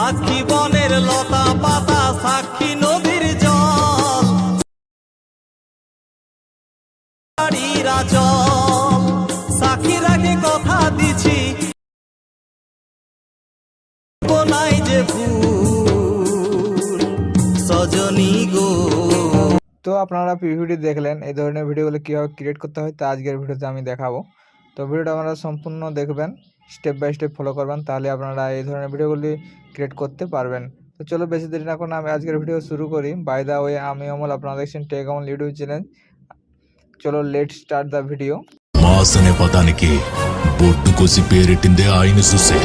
সাক্ষী বনের লতা পাতা, সাক্ষী নদীর জল, সাক্ষী রাখে কথা দিছি নাই যে ভুল সজনী গো। তো আপনারা ভিডিওটি দেখলেন, এই ধরনের ভিডিওগুলো কীভাবে ক্রিয়েট করতে হয় তা আজকের ভিডিওতে আমি দেখাবো। তো ভিডিওটা আপনারা সম্পূর্ণ দেখবেন, স্টেপ বাই স্টেপ ফলো করবেন, তাহলে আপনারা এই ধরনের ভিডিওগুলি ক্রিয়েট করতে পারবেন। তো চলো বেশি দেরি না করে আমি আজকের ভিডিও শুরু করি। বাই দা ওয়ে, আমি অমল, আপনারা দেখছেন টেক অমল ইউটিউব চ্যানেল। চলো লেটস স্টার্ট দ্য ভিডিও। మాసనే పదానికి బొట్టు కోసి పేరెట్టిందే ఆయన చూసే